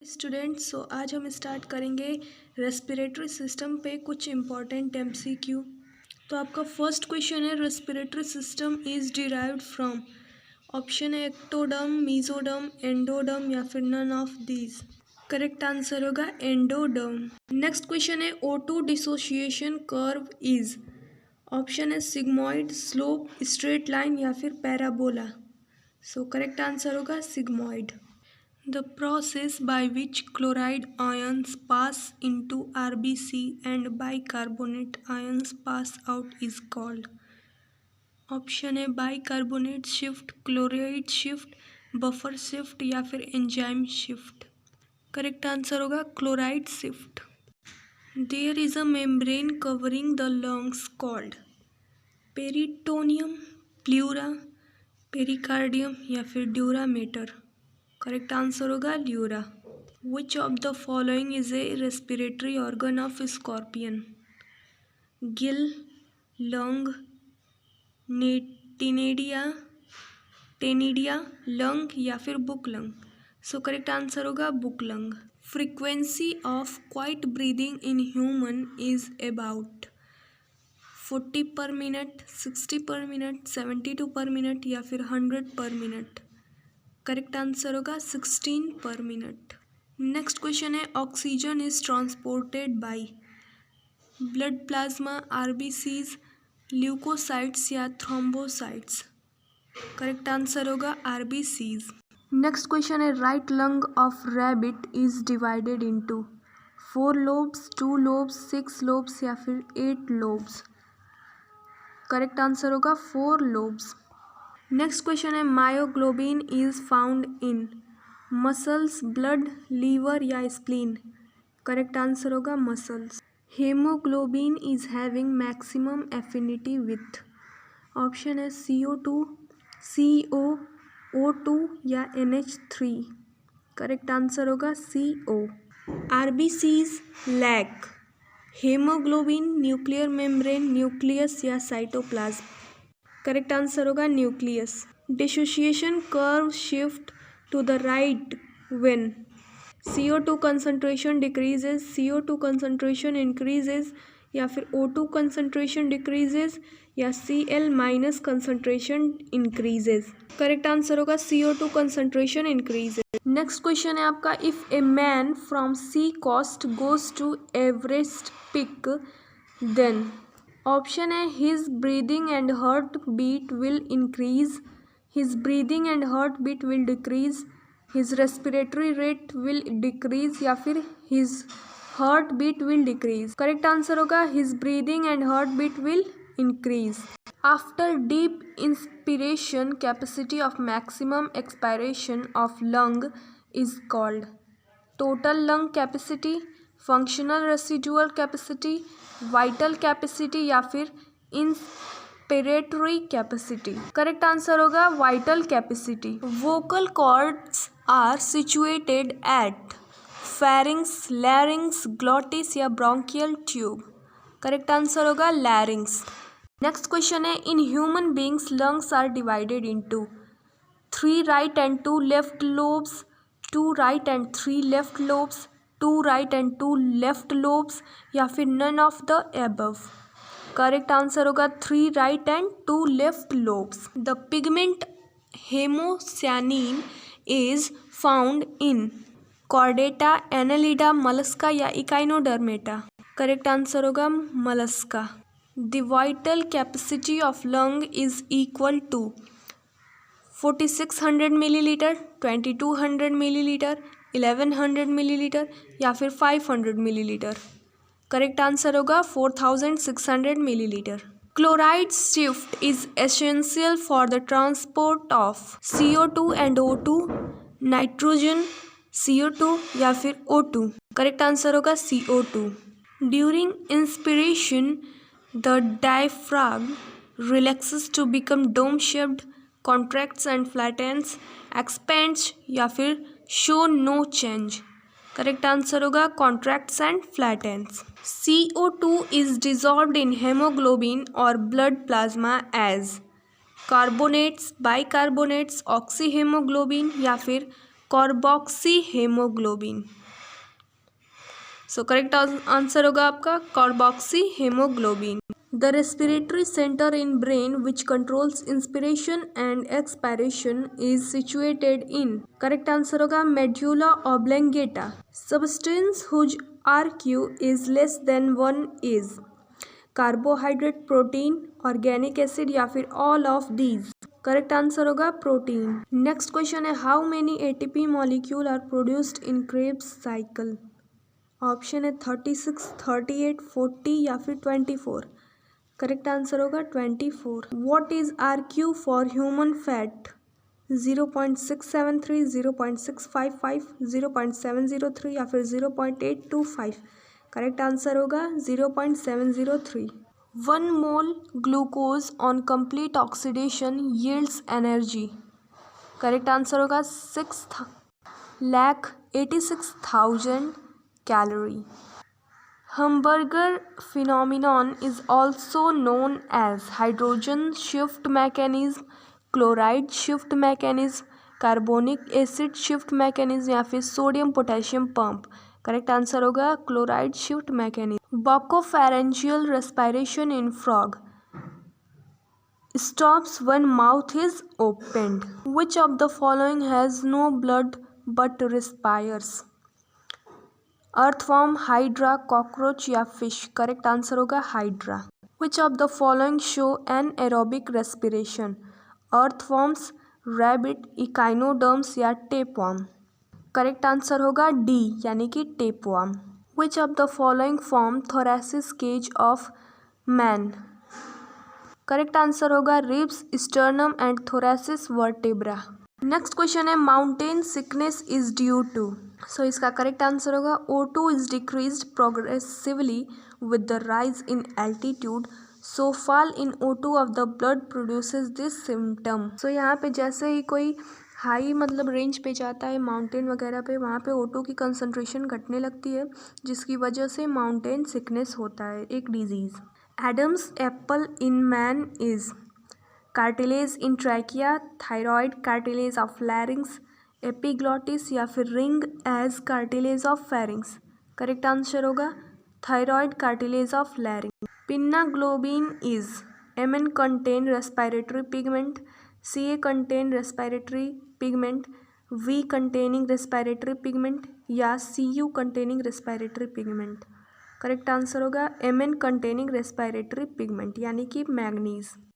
Students, सो आज हम start करेंगे रेस्पिरेटरी सिस्टम पे कुछ इम्पॉर्टेंट एमसीक्यू। तो आपका फर्स्ट क्वेश्चन है, respiratory system is derived from. Option है एक्टोडर्म, मीजोडर्म, एंडोडर्म या फिर none of these. Correct answer होगा एंडोडर्म। नेक्स्ट क्वेश्चन है, O2 dissociation curve is. Option है सिग्मॉइड, स्लोप, स्ट्रेट लाइन या फिर पैराबोला। सो करेक्ट आंसर होगा sigmoid. The process by which chloride ions pass into RBC and bicarbonate ions pass out is called. Option है bicarbonate shift, chloride shift, buffer shift या फिर enzyme shift. Correct answer होगा chloride shift. There is a membrane covering the lungs called. Peritoneum, pleura, pericardium या फिर dura mater. Correct answer होगा pleura. Which of the following is a respiratory organ of scorpion. Gill, lung, taenidia, lung या फिर book lung. So correct answer होगा book lung. Frequency of quiet breathing in human is about 40 पर minute, 60 पर minute, 72 पर minute या फिर 100 पर minute. Correct answer होगा 16 पर मिनट। नेक्स्ट क्वेश्चन है, oxygen is transported by blood plasma, RBCs, leucocytes या थ्रोम्बोसाइट्स। करेक्ट आंसर होगा आरबीसीज। नेक्स्ट क्वेश्चन है, right lung of rabbit is divided into 4 lobes, 2 lobes, 6 lobes या फिर 8 लोब्स। करेक्ट आंसर होगा 4 lobes. Next question है, myoglobin is found in muscles, blood, liver या spleen. Correct answer होगा muscles. Haemoglobin is having maximum affinity with. Option है CO2, CO, O2 या NH3। Correct answer होगा CO। RBCs lack haemoglobin, nuclear membrane, nucleus या cytoplasm. Correct answer होगा nucleus. Dissociation curve shift to the right when CO2 concentration decreases, CO2 concentration increases या फिर O2 concentration decreases या Cl minus concentration increases. Correct answer होगा CO2 concentration increases. Next question है आपका, if a man from sea coast goes to Everest peak then. Option है his breathing and heart beat will increase, his breathing and heart beat will decrease, his respiratory rate will decrease या फिर his heart beat will decrease. Correct answer होगा his breathing and heart beat will increase. After deep inspiration capacity of maximum expiration of lung is called. Total lung capacity, functional residual capacity, vital capacity या फिर inspiratory capacity. Correct answer होगा vital capacity. Vocal cords are situated at pharynx, larynx, glottis या bronchial tube. Correct answer होगा larynx. Next question है, in human beings lungs are divided into 3 right and 2 left lobes, 2 right and 3 left lobes, 2 right and 2 left lobes या फिर none of the above. Correct answer होगा 3 right and 2 left lobes. The pigment haemocyanin is found in chordata, annelida, mollusca या echinodermata. Correct answer होगा mollusca. The vital capacity of lung is equal to 4600 millilitre, 2200 millilitre, 1100 millilitre या फिर 500 millilitre. Correct answer होगा 4600 millilitre. Chloride shift is essential for the transport of CO2 and O2, nitrogen, CO2 या फिर O2। Correct answer होगा CO2। During inspiration the diaphragm relaxes to become dome shaped, contracts and flattens, expands या फिर show no change. Correct answer होगा contracts and flattens. CO2 is dissolved in haemoglobin और blood plasma as carbonates, bicarbonates, oxyhaemoglobin या फिर carboxy haemoglobin. So correct answer होगा आपका carboxy haemoglobin. The respiratory centre in brain which controls inspiration and expiration is situated in. Correct answer होगा medulla oblongata. Substance whose RQ is less than 1 is. Carbohydrate, protein, organic acid या फिर all of these. Correct answer होगा protein. Next question है how many ATP molecule are produced in Krebs cycle. Option है 36, 38, 40 या फिर 24। Correct answer होगा 24। What is RQ for human fat. 0.673, 0.655, 0.703 या फिर 0.825। करेक्ट आंसर होगा 0.703। 1 mole glucose on complete oxidation yields energy. Correct answer होगा 6,86,000 calorie. Hamburger phenomenon is also known as hydrogen shift mechanism, chloride shift mechanism, carbonic acid shift mechanism या फिर sodium potassium pump. Correct answer होगा chloride shift mechanism. Buccopharyngeal respiration in frog stops when mouth is opened. Which of the following has no blood but respires? Earthworm, hydra, cockroach या fish. Correct answer होगा hydra. Which of the following show an anaerobic respiration. Earthworms, rabbit, echinoderms या tapeworm. Correct answer होगा D यानी कि tapeworm. Which of the following form thoracic cage of man. Correct answer होगा ribs, sternum and thoracic vertebra. Next question है mountain sickness is due to. So इसका correct answer होगा O2 is decreased progressively with the rise in altitude, so fall in O2 of the blood produces this symptom. So यहाँ पे जैसे ही कोई high मतलब range पे जाता है माउंटेन वगैरह पे, वहाँ पे O2 की कंसंट्रेशन घटने लगती है जिसकी वजह से माउंटेन सिकनेस होता है, एक डिजीज़। Adam's apple in man is cartilage in trachea, thyroid cartilage of larynx, epiglottis या फिर ring as cartilage of pharynx. Correct answer होगा thyroid cartilage of larynx. Pinnaglobin is Mn contain respiratory pigment, Ca contain respiratory pigment, V containing respiratory pigment या Cu containing respiratory pigment. Correct answer होगा Mn containing respiratory pigment यानी कि manganese.